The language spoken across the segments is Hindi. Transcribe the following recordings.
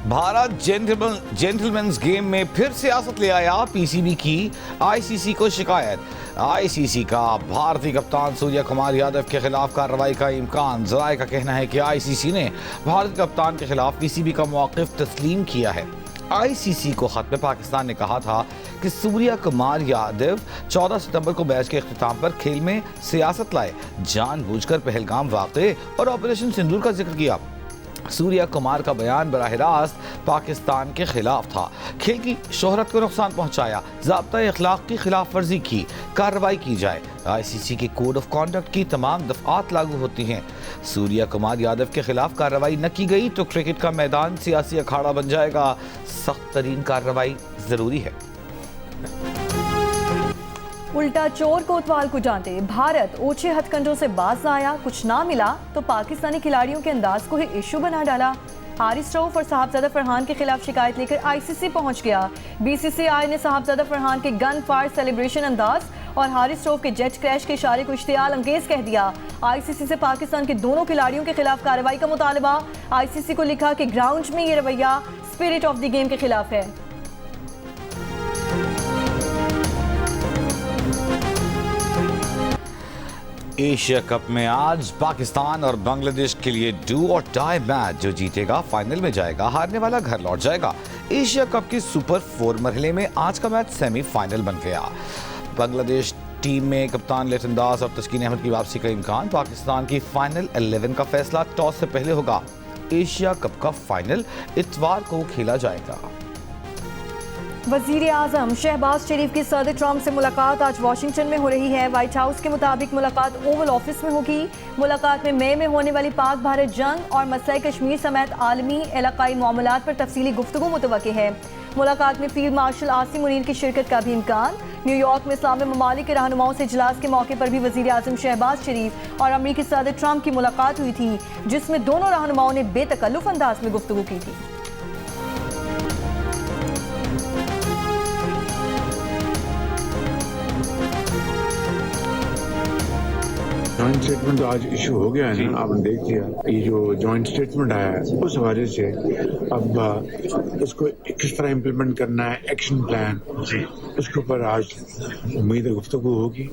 भारत जेंटलमैन्स गेम में फिर सियासत ले आया पीसीबी की आईसीसी को शिकायत। आईसीसी का भारतीय कप्तान सूर्य कुमार यादव के खिलाफ कार्रवाई का इम्कान। जराये का कहना है कि आईसीसी ने भारतीय कप्तान के खिलाफ पीसीबी का मौक़िफ़ तस्लीम किया है। आईसीसी को खत में पाकिस्तान ने कहा था कि सूर्य कुमार यादव 14 सितंबर को मैच के इख्तिताम पर खेल में सियासत लाए, जानबूझकर पहलगाम वाक़े और ऑपरेशन सिंदूर का जिक्र किया। सूर्य कुमार का बयान बराह रास्त पाकिस्तान के खिलाफ था, खेल की शोहरत को नुकसान पहुंचाया, ज़ाब्ता अखलाक की खिलाफ वर्जी की, कार्रवाई की जाए। आईसीसी के कोड ऑफ कॉन्डक्ट की तमाम दफ़ात लागू होती हैं। सूर्य कुमार यादव के खिलाफ कार्रवाई न की गई तो क्रिकेट का मैदान सियासी अखाड़ा बन जाएगा। सख्त तरीन कार्रवाई ज़रूरी है। उल्टा चोर कोतवाल को डांटे, भारत ओछे हथकंडों से बाज आया, कुछ ना मिला तो पाकिस्तानी खिलाड़ियों के अंदाज को ही इशू बना डाला। हारिस रऊफ और साहबजादा फरहान के खिलाफ शिकायत लेकर आईसीसी पहुंच गया। बीसीसीआई ने साहबजादा फरहान के गन फायर सेलिब्रेशन अंदाज और हारिस रऊफ के जेट क्रैश के इशारे को इश्तियाल अंगेज कह दिया। आईसीसी से पाकिस्तान के दोनों खिलाड़ियों के खिलाफ कार्रवाई का मुतालबा। आईसीसी को लिखा कि ग्राउंड में ये रवैया स्पिरिट ऑफ द गेम के खिलाफ है। एशिया कप में आज पाकिस्तान और बांग्लादेश के लिए डू और डाई मैच। जो जीतेगा फाइनल में जाएगा, हारने वाला घर लौट जाएगा। एशिया कप के सुपर 4 मरहले में आज का मैच सेमीफाइनल बन गया। बांग्लादेश टीम में कप्तान लिटन दास और तस्कीन अहमद की वापसी का इम्कान। पाकिस्तान की फाइनल 11 का फैसला टॉस से पहले होगा। एशिया कप का फाइनल इतवार को खेला जाएगा। वज़ीर आज़म शहबाज शरीफ की सदर ट्रंप से मुलाकात आज वाशिंगटन में हो रही है। व्हाइट हाउस के मुताबिक मुलाकात ओवल ऑफिस में होगी। मुलाकात में मई में होने वाली पाक भारत जंग और मसला कश्मीर समेत आलमी इलाकाई मामलात पर तफसीली गुफ्तगू मुतवक्के है। मुलाकात में फील्ड मार्शल आसिम मुनीर की शिरकत का भी इम्कान। न्यूयॉर्क में इस्लामी ममालिक के रहनुमाओं से इजलास के मौके पर भी वज़ीर आज़म शहबाज शरीफ और अमरीकी सदर ट्रंप की मुलाकात हुई थी, जिसमें दोनों रहनुमाओं ने बेतकल्लुफ़ अंदाज में गुफ्तगू की थी। जॉइंट स्टेटमेंट तो आज इशू हो गया है ना, आपने देख लिया। ये जो जॉइंट स्टेटमेंट आया है उस हवाले से अब उसको किस तरह इम्प्लीमेंट करना है, एक्शन प्लान, उसके ऊपर आज उम्मीद है गुफ्तगू होगी।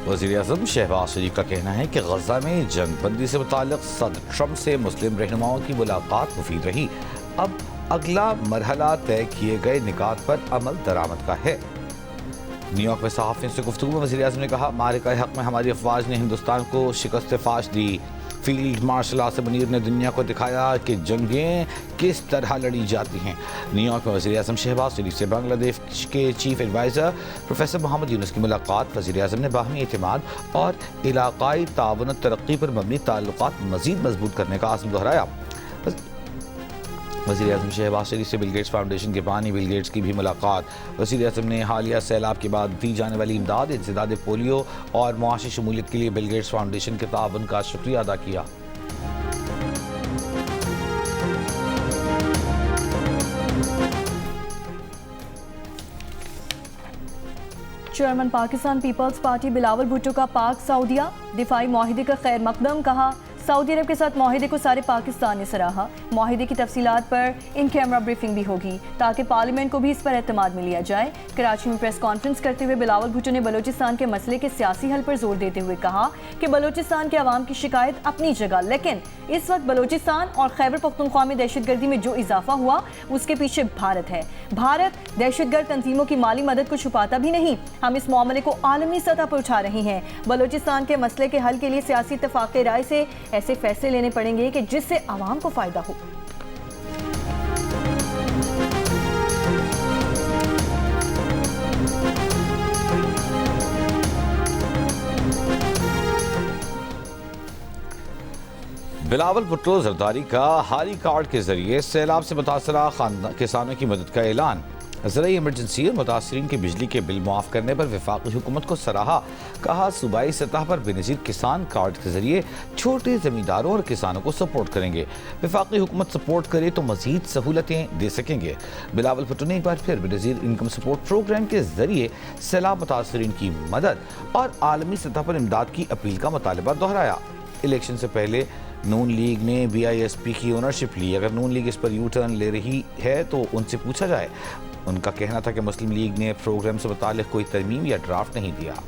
वज़ीर आज़म शहबाज शरीफ का कहना है कि गजा में जंगबंदी से मुताल्लिक़ सदर ट्रंप से मुस्लिम रहनुमाओं की मुलाकात मुफीद रही। अब अगला मरहला तय किए गए निकात पर अमल दरामद का है। न्यूयॉर्क में सहाफ़ियों से गुफ्तगू में वज़ीर आज़म ने कहा, मारिका हक़ में हमारी अफ़वाज ने हिंदुस्तान को शिकस्त फाश दी। फील्ड मार्शल आसिम मुनीर ने दुनिया को दिखाया कि जंगें किस तरह लड़ी जाती हैं। न्यूयॉर्क में वज़ीर आज़म शहबाज शरीफ से बांग्लादेश के chief adviser professor Mohammad Yunus की मुलाकात। वज़ीर आज़म ने बाहमी एतमाद और इलाक़ाई ताउन और तरक्की पर मबनी ताल्लुक़ात मज़ीद मजबूत करने का आज़म दोहराया। वज़ीर आज़म शहबाज शरीफ से बिल गेट्स फाउंडेशन के बानी बिल गेट्स की भी मुलाकात। वज़ीर आज़म ने हालिया सैलाब के बाद दी जाने वाली इमदाद, इंसदाद पोलियो और मुआशी शमूलियत के लिए बिल गेट्स फाउंडेशन के ताउन का शुक्रिया अदा किया। Chairman Pakistan Peoples Party Bilawal Bhutto का पाक सऊदिया दिफाई माहिदे का खैर मकदम। कहा, सऊदी अरब के साथ माहिदे को सारे पाकिस्तान ने सराहा। माहिदे की तफसीलात पर इन कैमरा ब्रीफिंग भी होगी ताकि पार्लियामेंट को भी इस पर एतमाद में लिया जाए। कराची में प्रेस कॉन्फ्रेंस करते हुए बिलावल भुट्टो ने बलोचिस्तान के मसले के सियासी हल पर जोर देते हुए कहा कि बलोचिस्तान के अवाम की शिकायत अपनी जगह, लेकिन इस वक्त बलोचिस्तान और खैबर पख्तूनख्वा में दहशतगर्दी में जो इजाफा हुआ उसके पीछे भारत है। भारत दहशतगर्द तंजीमों की माली मदद को छुपाता भी नहीं। हम इस मामले को आलमी सतह पर उठा रहे हैं। बलोचिस्तान के मसले के हल के लिए सियासी इत्तेफाक राय से ऐसे फैसले लेने पड़ेंगे कि जिससे आवाम को फायदा हो। बिलावल भुट्टो जरदारी का हारी कार्ड के जरिए सैलाब से मुतासरा किसानों की मदद का ऐलान। ज़राई इमरजेंसी और मुतासरीन के बिजली के बिल मुआफ़ करने पर वफाकी हुकूमत को सराहा। कहा, सूबाई सतह पर बेनज़ीर किसान कार्ड के जरिए छोटे ज़मींदारों और किसानों को सपोर्ट करेंगे। वफाकी हुकूमत सपोर्ट करे तो मज़ीद सहूलतें दे सकेंगे। बिलावल भुट्टो ने एक बार फिर बेनज़ीर इनकम सपोर्ट प्रोग्राम के जरिए सैलाब मुतासरीन की मदद और आलमी सतह पर इमदाद की अपील का मुतालबा दोहराया। इलेक्शन से पहले नून लीग ने BISP की ओनरशिप ली। अगर नून लीग इस पर यू टर्न ले रही है तो उनसे पूछा जाए। उनका कहना था कि मुस्लिम लीग ने प्रोग्राम से मुतालिक कोई तरमीम या ड्राफ्ट नहीं दिया।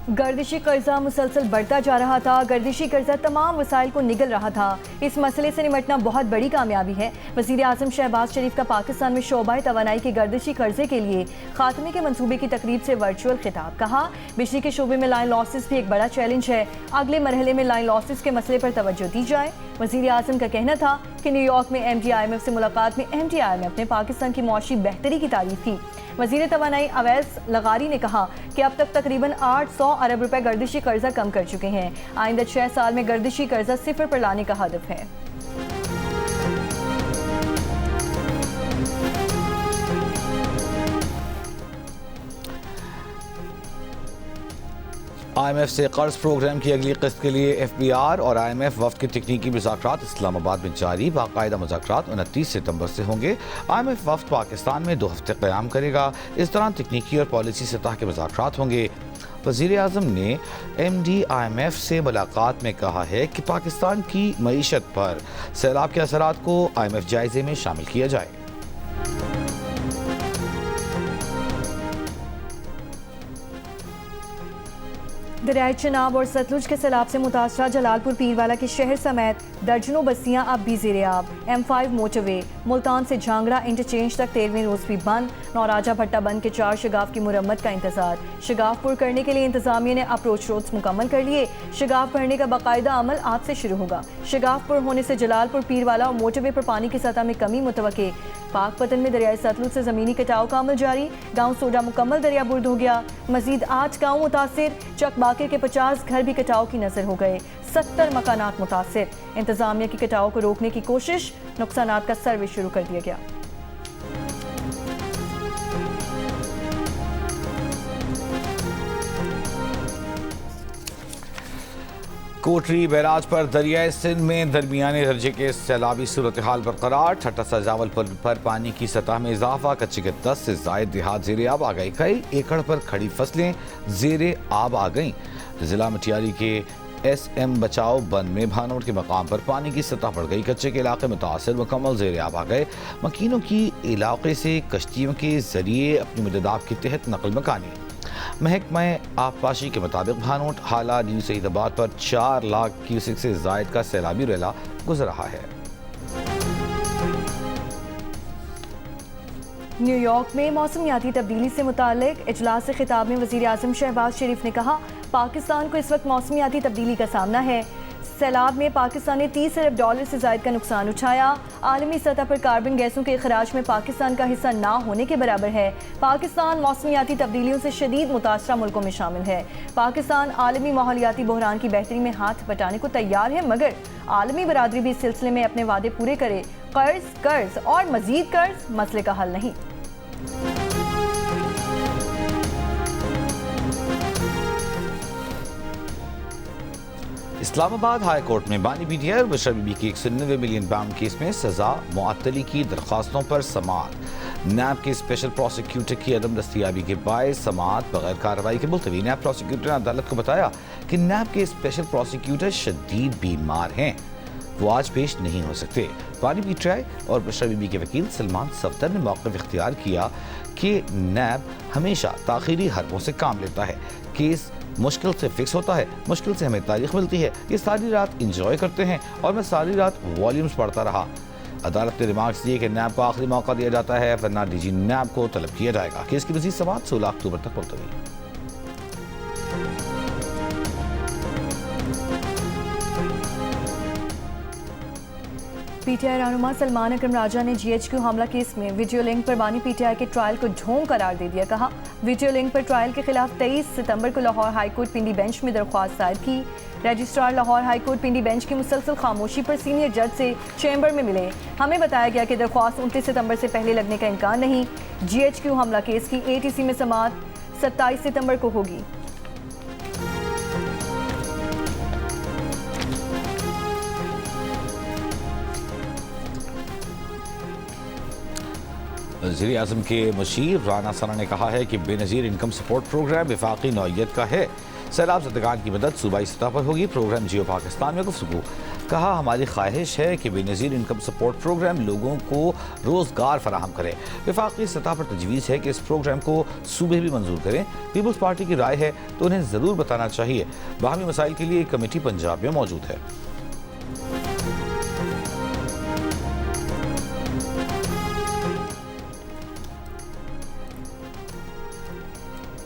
गर्दिशी कर्जा मुसलसल बढ़ता जा रहा था। गर्दिशी कर्जा तमाम वसाइल को निगल रहा था। इस मसले से निपटना बहुत बड़ी कामयाबी है। वज़ीर आज़म शहबाज शरीफ का पाकिस्तान में शोबा तवानाई के गर्दिशी कर्जे के लिए खात्मे के मंसूबे की तकरीब से वर्चुअल खिताब। कहा, बिजली के शोबे में लाइन लॉसेस भी एक बड़ा चैलेंज है। अगले मरहले में लाइन लॉसेस के मसले पर तवज्जो दी जाए। वज़ीर आज़म का कहना था कि न्यूयॉर्क में MD IMF से मुलाकात में MD IMF ने पाकिस्तान की मौशी बेहतरी की तारीफ की। वज़ीर तवानाई अवैस लगारी ने कहा कि अब तक तकरीबन 800 अरब रुपए गर्दिशी कर्जा कम कर चुके हैं। आइंदा 6 साल में गर्दिशी कर्जा सिफर पर लाने का हदफ है। IMF से कर्ज प्रोग्राम की अगली किस्त के लिए FBR और IMF वफ्द के तकनीकी मुज़ाकरात इस्लामाबाद में जारी। बाकायदा मुज़ाकरात 29 सितंबर से होंगे। IMF वफ्द पाकिस्तान में 2 हफ्ते क़याम करेगा। इस दौरान तकनीकी और पॉलिसी सतह के मुज़ाकरात होंगे। वज़ीर आज़म ने MD IMF से मुलाकात में कहा है कि पाकिस्तान की मईशत पर सैलाब के असरात को IMF जायजे में शामिल किया जाए। दरियाए चिनाब और सतलुज के सैलाब से मुतासरा जलालपुर पीरवाला के शहर समेत दर्जनों बस्तियां अब भी ज़ेरे आब। M5 मोटरवे मुल्तान से झांगड़ा इंटरचेंज तक 13वें रोज़ भी बंद। नौराजा भट्टा बंद के 4 शगाफ की मुरम्मत का इंतजार। शगाफ पुर करने के लिए इंतजामिया ने अप्रोच रोड्स मुकम्मल कर लिए। शगाफ भरने का बाकायदा अमल आज से शुरू होगा। शगाफ पुर होने से जलालपुर पीरवाला और मोटरवे पर पानी की सतह में कमी मुतवक्के। पाकपतन में दरियाए सतलुज से ज़मीनी कटाव का अमल जारी। गाँव सोडा मुकम्मल दरिया बुर्द हो गया। मजीद 8 गाँव मुतासिर। चक बाकी के 50 घर भी कटाव की नजर हो गए। 70 मकानात मुतासिर। इंतजामिया की कटाव को रोकने की कोशिश। नुकसानात का सर्वे शुरू कर दिया गया। कोटरी बैराज पर दरियाए सिंध में दरमियाने दर्जे के सैलाबी सूरत हाल बरकरार। ठट्टा सजावल पर पानी की सतह में इजाफा। कच्चे के 10 से जायद देहात ज़ेरे आब आ गए। कई एकड़ पर खड़ी फसलें ज़ेरे आब आ गईं। जिला मटियाली के SM बचाओ बंद में भानोट के मकाम पर पानी की सतह बढ़ गई। कच्चे के इलाके मुतासिर मुकम्मल ज़ेरे आब आ गए। मकीनों की इलाके से कश्तियों के जरिए अपनी मददाब के तहत नकल मकानी। महकमा आबपाशी के मुताबिक भानोट हाला न्यू सईदाबाद पर 4 लाख क्यूसेक से जायद का सैलाबी रेला गुजर रहा है। न्यूयॉर्क में मौसमियाती तब्दीली से मुतालिक इजलास से खिताब में वज़ीर आज़म शहबाज शरीफ ने कहा, पाकिस्तान को इस वक्त मौसमियाती तब्दीली का सामना है। सैलाब में पाकिस्तान ने $30 अरब से ज़ायद का नुकसान उठाया। आलमी सतह पर कार्बन गैसों के अखराज में पाकिस्तान का हिस्सा ना होने के बराबर है। पाकिस्तान मौसमियाती तब्दीलियों से शदीद मुतासरा मुल्कों में शामिल है। पाकिस्तान आलमी माहौलियाती बहरान की बेहतरी में हाथ बटाने को तैयार है, मगर आलमी बरादरी भी इस सिलसिले में अपने वादे पूरे करे। कर्ज और मजीद कर्ज मसले का हल नहीं। इस्लामाबाद हाई कोर्ट में बानी PTI और बशर बीबी की 190 मिलियन पाउंड केस में सजा मुअत्तली की दरख्वास्तों पर समाअत। नैब के स्पेशल प्रोसिक्यूटर की अदम दस्तियाबी के बायस समाअत बगैर कार्रवाई के मुलतवी। नैब प्रोसिक्यूटर ने अदालत को बताया कि नैब के स्पेशल प्रोसिक्यूटर शदीद बीमार हैं, वो आज पेश नहीं हो सकते। बानी PTI और बशर बीबी के वकील सलमान सफदर ने मौक़िफ़ इख्तियार किया कि नैब हमेशा ताख़ीरी हरबों से काम लेता है। केस मुश्किल से फिक्स होता है, मुश्किल से हमें तारीख मिलती है। ये सारी रात इंजॉय करते हैं और मैं सारी रात वॉल्यूम्स पढ़ता रहा। अदालत ने रिमार्क्स दिए कि नैब को आखिरी मौका दिया जाता है, वरना DG नैब को तलब किया जाएगा। केस की मज़ीद समाअत 16 अक्टूबर तक मुलतवी। PTI रहनुमा सलमान अकरम राजा ने GHQ हमला केस में वीडियो लिंक पर बानी PTI के ट्रायल को ढोंग करार दे दिया। कहा, वीडियो लिंक पर ट्रायल के खिलाफ 23 सितंबर को लाहौर हाईकोर्ट पिंडी बेंच में दरख्वास्त दायर की। रजिस्ट्रार लाहौर हाईकोर्ट पिंडी बेंच की मुसलसल खामोशी पर सीनियर जज से चैम्बर में मिले। हमें बताया गया कि दरख्वास्त 29 सितंबर से पहले लगने का इम्कान नहीं। GHQ हमला केस की ATC में समाअत 27 सितंबर को होगी। वज़ीर आज़म के मुशीर राना सना ने कहा है कि बेनज़ीर इनकम सपोर्ट प्रोग्राम वफाकी नौइयत का है। सैलाब ज़दगान की मदद सूबाई सतह पर होगी। प्रोग्राम जियो पाकिस्तान में गुफ्तगू। कहा, हमारी ख्वाहिश है कि बेनज़ीर इनकम सपोर्ट प्रोग्राम लोगों को रोज़गार फराहम करे। वफाकी सतह पर तजवीज़ है कि इस प्रोग्राम को सूबे भी मंजूर करें। पीपल्स पार्टी की राय है तो उन्हें ज़रूर बताना चाहिए। बाहमी मसाइल के लिए एक कमेटी पंजाब में मौजूद है।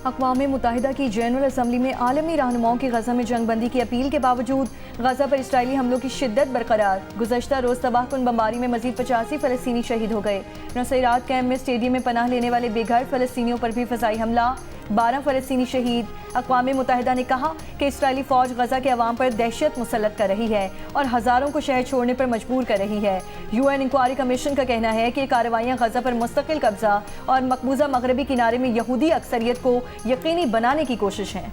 अक़वाम मुत्तहिदा की जनरल असम्बली में आलमी रहनुमाओं की गज़ा में जंगबंदी की अपील के बावजूद गज़ा पर इसराइली हमलों की शिद्दत बरकरार। गुज़श्ता रोज़ तबाहकुन बमबारी में मज़ीद 85 फ़लस्तीनी शहीद हो गए। नुसैरात कैंप में स्टेडियम में पनाह लेने वाले बेघर फ़लस्तीनियों पर भी फ़ज़ाई हमला, 12 फ़लस्तीनी शहीद। अक़वाम मुत्तहिदा ने कहा कि इसराइली फ़ौज गज़ा के अवाम पर दहशत मुसल्लत कर रही है और हज़ारों को शहर छोड़ने पर मजबूर कर रही है। UN इंक्वायरी कमीशन का कहना है कि कार्रवाइयाँ गज़ा पर मुस्तकिल कब्जा और मकबूजा मगरबी किनारे में यहूदी अक्सरियत को यकीनी बनाने की कोशिश है।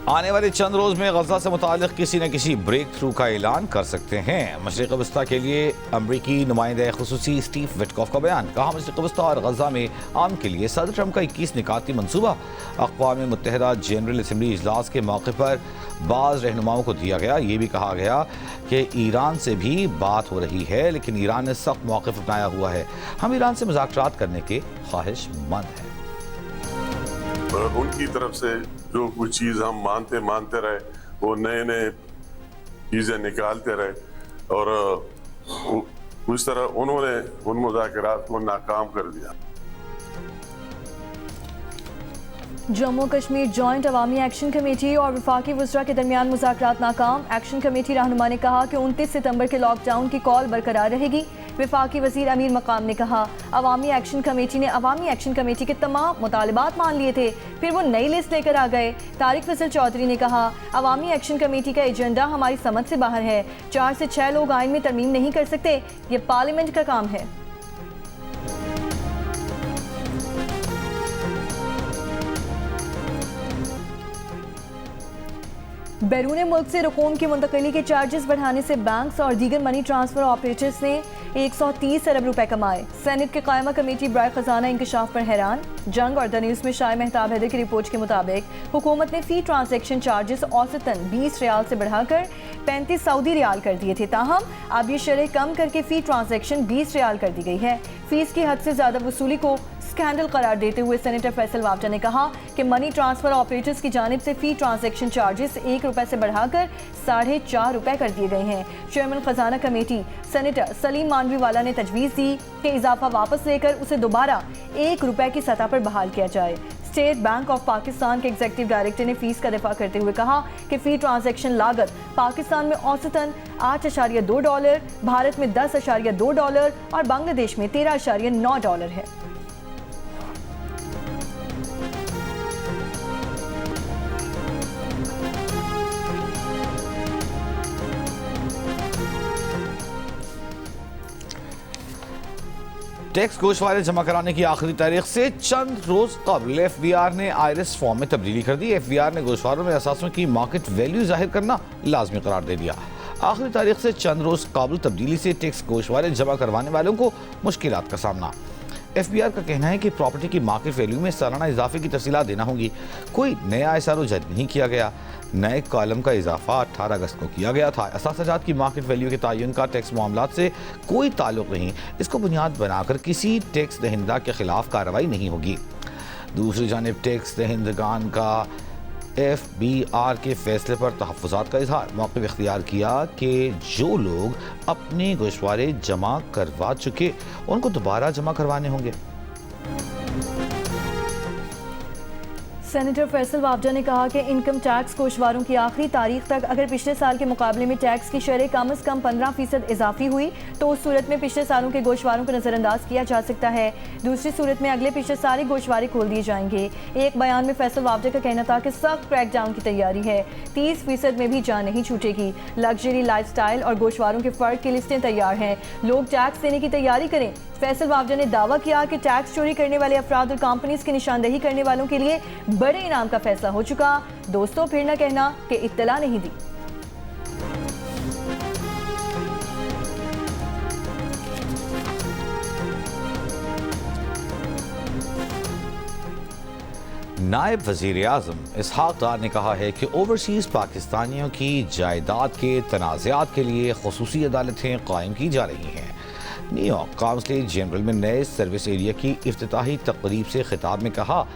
आने वाले चंद रोज़ में गज़ा से मुताल्लिक़ किसी न किसी ब्रेक थ्रू का ऐलान कर सकते हैं। मशरिक़ वस्ता के लिए अमरीकी नुमाइंदा खुसूसी स्टीव विटकॉफ का बयान। कहा, मशरिक़ वस्ता और गज़ा में आम के लिए सदर ट्रंप का 21 निकाती मनसूबा। अक़वाम मुत्तहिदा जनरल असम्बली इजलास के मौके पर बाज़ रहनुमाओं को दिया गया। ये भी कहा गया कि ईरान से भी बात हो रही है, लेकिन ईरान ने सख्त मौक़िफ़ अपनाया हुआ है। हम ईरान से मुज़ाकरात करने के ख्वाहिशमंद हैं। उनकी तरफ से जो कुछ चीज़ हम मानते रहे, वो नए चीज़ें निकालते रहे और उस तरह उन्होंने उन मुज़ाकरात को नाकाम कर दिया। जम्मू कश्मीर जॉइंट अवामी एक्शन कमेटी और वफाकी वज़रा के दरमियान मुज़ाकरात नाकाम। एक्शन कमेटी रहनुमा ने कहा कि 29 सितंबर के लॉकडाउन की कॉल बरकरार रहेगी। वफाकी वज़ीर अमीर मकाम ने कहा, अवामी एक्शन कमेटी ने अवामी एक्शन कमेटी के तमाम मुतालबात मान लिए थे, फिर वो नई लिस्ट लेकर आ गए। तारिक फैसल चौधरी ने कहा, अवामी एक्शन कमेटी का एजेंडा हमारी समझ से बाहर है। 4 से 6 लोग आइन में तरमीम नहीं कर सकते, ये पार्लियामेंट का काम है। बैरून मुल्क से रकूम की मुंतकिली के चार्जेस बढ़ाने से बैंक्स और दीगर मनी ट्रांसफर ऑपरेटर्स ने 130 अरब रुपए कमाए। सेनेट के कायमा कमेटी बराए खजाना इंकशाफ पर हैरान। जंग और द न्यूज़ में शाह मेहताब हैदर की रिपोर्ट के मुताबिक हुकूमत ने फी ट्रांजैक्शन चार्जेस औसतन 20 रियाल से बढ़ाकर 35 सऊदी रियाल कर दिए थे। ताहम अब ये शरह कम करके फी ट्रांजैक्शन 20 रियाल कर दी गई है। फीस की हद से ज्यादा वसूली को स्कैंडल करार देते हुए सेनेटर फैसल वावटा ने कहा कि मनी ट्रांसफर ऑपरेटर्स की जानिब से फी ट्रांजैक्शन चार्जेस 1 रुपए से बढ़ाकर 4.5 रुपए कर दिए गए हैं। चेयरमैन खजाना कमेटी सेनेटर सलीम मानवीवाला ने तजवीज़ दी कि इजाफा वापस लेकर उसे दोबारा 1 रुपए की सतह पर बहाल किया जाए। स्टेट बैंक ऑफ पाकिस्तान के एग्जीक्यूटिव डायरेक्टर ने फीस का दिफा करते हुए कहा कि फी ट्रांजैक्शन लागत पाकिस्तान में औसतन $8.2, भारत में $10.2 और बांग्लादेश में $13.9 है। टैक्स गोशवारे जमा कराने की आखिरी तारीख से चंद रोज कबल FBR ने आयरिस फॉर्म में तब्दीली कर दी। FBR ने गोशवारों में असासों की मार्केट वैल्यू जाहिर करना लाजमी करार दे दिया। आखिरी तारीख से चंद रोज कबल तब्दीली से टैक्स गोशवारे जमा करवाने वालों को मुश्किलात का सामना। FBR का कहना है कि प्रॉपर्टी की मार्केट वैल्यू में सालाना इजाफे की तफसीलात देना होगी। कोई नया SRO जारी नहीं किया गया। नए कॉलम का इजाफा 18 अगस्त को किया गया था। असासाजात की मार्केट वैल्यू के तयन का टैक्स मामलात से कोई ताल्लुक नहीं। इसको बुनियाद बनाकर किसी टैक्स दहिंदा के खिलाफ कार्रवाई नहीं होगी। दूसरी जानिब टैक्स दहिंदगान का FBR के फैसले पर तहफ़्फ़ुज़ात का इजहार। मौक़िफ़ इख्तियार किया कि जो लोग अपने गोशवारे जमा करवा चुके उनको दोबारा जमा करवाने होंगे। सेनेटर फैसल वावटा ने कहा कि इनकम टैक्स गोशवारों की आखिरी तारीख तक अगर पिछले साल के मुकाबले में टैक्स की शरह कम से कम 15% इजाफी हुई तो उस सूरत में पिछले सालों के गोशवारों को नज़रअंदाज किया जा सकता है। दूसरी सूरत में अगले पिछले सारे गोशवारे खोल दिए जाएंगे। एक बयान में फैसल वावटा का कहना था कि सख्त क्रैकडाउन की तैयारी है। 30% में भी जान नहीं छूटेगी। लग्जरी लाइफस्टाइल और गोशवारों के फ़र्क की लिस्टें तैयार हैं। लोग टैक्स देने की तैयारी करें। फैसल वावटा ने दावा किया कि टैक्स चोरी करने वाले अफराद और कंपनीज की निशानदेही करने वालों के लिए बड़े इनाम का फैसला हो चुका। दोस्तों, फिर न कहना कि इत्तला नहीं दी। नायब वज़ीर आज़म इसहाक डार ने कहा है कि ओवरसीज़ पाकिस्तानियों की जायदाद के तनाज़ात के लिए ख़ुसूसी अदालतें कायम की जा रही हैं। न्यूयॉर्क काउंसिल जनरल में नए सर्विस एरिया की इफ्तिताही तकरीब से खिताब में कहा,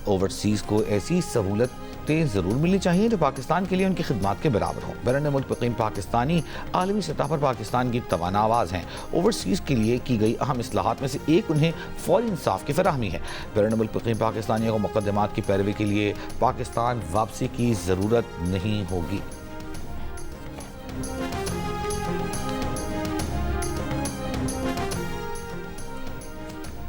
ओवरसीज़ को ऐसी सहूलतें ज़रूर मिलनी चाहिए जो पाकिस्तान के लिए उनकी खिदमात के बराबर हों। बैरून मुल्क मुक़ीम पाकिस्तानी आलमी सतह पर पाकिस्तान की तवाना आवाज़ हैं। ओवरसीज़ के लिए की गई अहम इस्लाहात में से एक उन्हें फौरी इंसाफ की फराहमी है। बैरून मुल्क मुक़ीम पाकिस्तानियों को मुक़द्दमात की पैरवी के लिए पाकिस्तान वापसी की ज़रूरत नहीं होगी।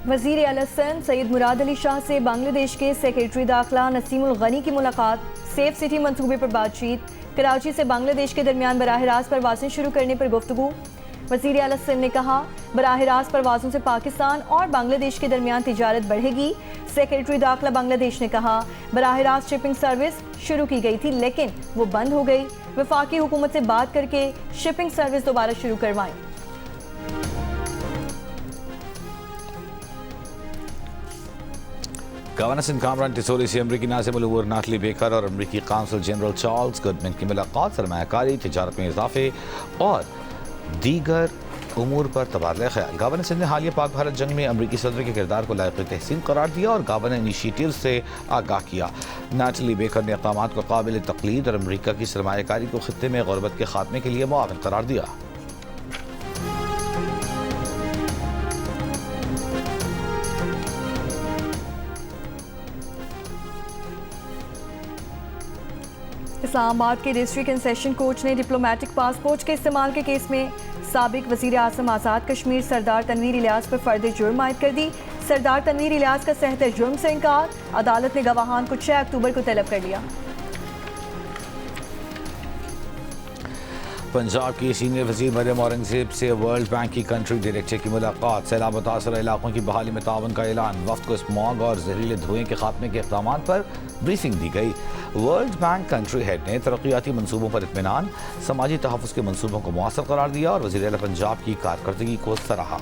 वज़ीर आला सिंध सैयद मुराद अली शाह से बांग्लादेश के सेक्रेटरी दाखिला नसीमुल गनी की मुलाकात, सेफ सिटी मंसूबे पर बातचीत, कराची से बांग्लादेश के दरमियान बराह रास्त परवाज़ें शुरू करने पर गुफ्तगू। वज़ीर आला सिंध ने कहा, बराह रास्त परवाज़ों से पाकिस्तान और बांग्लादेश के दरमियान तिजारत बढ़ेगी। सेक्रेटरी दाखिला बांग्लादेश ने कहा, बराह रास्त शिपिंग सर्विस शुरू की गई थी लेकिन वो बंद हो गई। वफाकी हुकूमत से बात करके शिपिंग सर्विस दोबारा शुरू करवाएं। गवर्नर सिंध कामरान टिसोरी से अमरीकी नाज़िम अल-उमूर नाटली बेकर और अमरीकी काउंसिल जनरल चार्ल्स गुडमैन की मुलाकात सरमायाकारी, तिजारत में इजाफे और दीगर उमूर पर तबादला ख्याल। गवर्नर सिंध ने हालिया पाक भारत जंग में अमरीकी सदर के किरदार को लायक तहसीन करार दिया और गवर्नर इनिशिएटिव से आगाह किया। नाटली बेकर ने इक़दामात को काबिल तक़लीद और अमरीका की सरमायाकारी को खित्ते में गुर्बत के खात्मे के लिए मुआविन करार दिया। इस्लामाबाद के डिस्ट्रिक्ट एंड सेशन कोर्ट ने डिप्लोमेटिक पासपोर्ट के इस्तेमाल के केस में साबिक वज़ीर आज़म आज़ाद कश्मीर सरदार तनवीर इलियास पर फर्द जुर्म आयद कर दी। सरदार तनवीर इलियास का सहत जुर्म से इनकार, अदालत ने गवाहान को 6 अक्टूबर को तलब कर लिया। पंजाब की सीनियर वज़ीर मरियम औरंगज़ेब से वर्ल्ड बैंक की कंट्री डायरेक्टर की मुलाकात, सैलाब मुतासर इलाकों की बहाली में ताउन का ऐलान, वफ्द को स्मॉग और जहरीले धुएं के खात्मे के इक़दामात पर ब्रीफिंग दी गई। वर्ल्ड बैंक कंट्री हेड ने तरक्याती मनसूबों पर इत्मीनान, समाजी तहफ़्फ़ुज़ के मनसूबों को मुअस्सर करार दिया और वज़ीर आला पंजाब की कारकर्दगी को सराहा।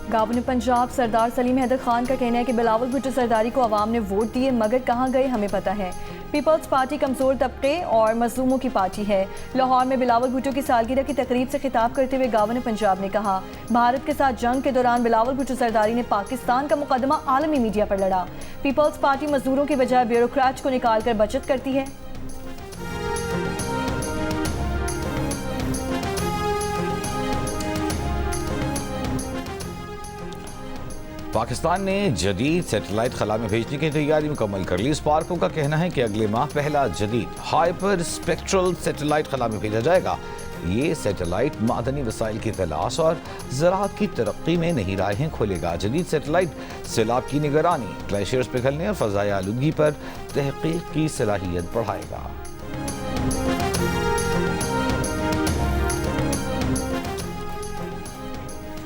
गवर्नर पंजाब सरदार सलीम हैदर खान का कहना है कि बिलावल भुट्टो सरदारी को आवाम ने वोट दिए मगर कहाँ गए हमें पता है। पीपल्स पार्टी कमज़ोर तबके और मजलूमों की पार्टी है। लाहौर में बिलावल भुट्टो की सालगिरह की तकरीब से खिताब करते हुए गवर्नर पंजाब ने कहा, भारत के साथ जंग के दौरान बिलावल भुट्टो सरदारी ने पाकिस्तान का मुकदमा आलमी मीडिया पर लड़ा। पीपल्स पार्टी मजदूरों की बजाय ब्यूरोक्रेट्स को निकाल कर बचत करती है। पाकिस्तान ने जदीद सैटेलाइट खला में भेजने की तैयारी मुकम्मल कर ली। स्पार्को का कहना है कि अगले माह पहला जदीद हाइपर स्पेक्ट्रल सैटेलाइट खला में भेजा जाएगा। ये सैटेलाइट मादनी वसाइल की तलाश और ज़राअत की तरक्की में नई राहें खोलेगा। जदीद सैटेलाइट सैलाब की निगरानी, ग्लेशियर्स पिघलने और फ़ज़ाई आलूदगी पर तहक़ीक़ की सलाहियत बढ़ाएगा।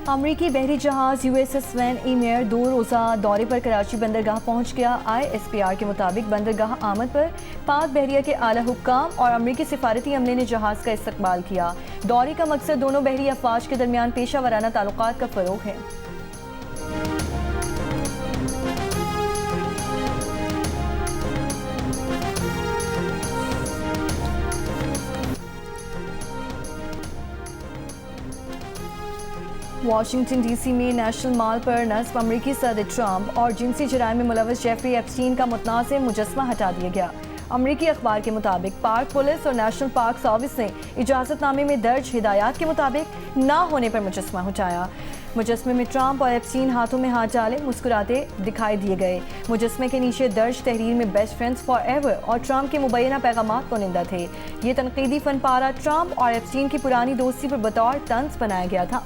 अमरीकी बहरी जहाज़ USS वैन ईमेयर 2 रोज़ा दौरे पर कराची बंदरगाह पहुंच गया। ISPR के मुताबिक बंदरगाह आमद पर पाक बहरिया के आला हुक्काम और अमरीकी सिफारती अमले ने जहाज़ का इस्तकबाल किया। दौरे का मकसद दोनों बहरी अफवाज के दरमियान पेशा वराना ताल्लुकात का फ़रोग़ है। वाशिंगटन DC में नेशनल मॉल पर नस्ब अमरीकी सदर ट्रंप और जिनसी जराइम में मुलव्वस जेफरी एप्स्टीन का मुतनाज़ मुजस्मा हटा दिया गया। अमरीकी अखबार के मुताबिक पार्क पुलिस और नेशनल पार्क सर्विस ने इजाज़तनामे में दर्ज हिदायत के मुताबिक ना होने पर मुजस्मा हटाया। मुजस्मे में ट्रंप और एप्स्टीन हाथों में हाथ डाले मुस्कुराते दिखाई दिए गए। मुजस्मे के नीचे दर्ज तहरीर में बेस्ट फ्रेंड्स फॉर एवर और ट्रंप के मुबैना पैगामात को निंदा थे। ये तनकीदी फन पारा ट्रंप और एप्स्टीन की पुरानी दोस्ती पर बतौर तंज बनाया गया था।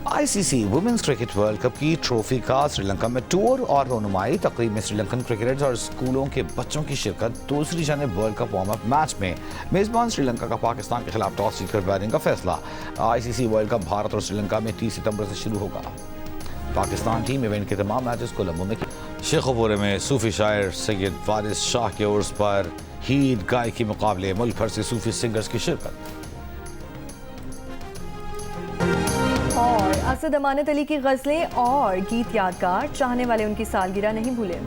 ICC women's cricket world cup की ट्रॉफी का श्रीलंका में टूर और रोनुमाई तकरीब में श्रीलंकन क्रिकेटर्स और स्कूलों के बच्चों की शिरकत। दूसरी जानिब world cup warm up match में मेज़बान श्रीलंका का पाकिस्तान के खिलाफ टॉस जीतकर बैटिंग का फैसला। ICC वर्ल्ड कप भारत और श्रीलंका में 30 सितंबर से शुरू होगा। पाकिस्तान टीम इवेंट के तमाम मैचेस कोलंबो में शेखोपुरे में सूफी शायर सैयद वारिस शाह के उर्स पर हीद गायकी मुकाबले, मुल्क भर से सूफी सिंगर्स की शिरकत। और असद अमानत अली की गज़लें और गीत यादगार, चाहने वाले उनकी सालगिरह नहीं भूले।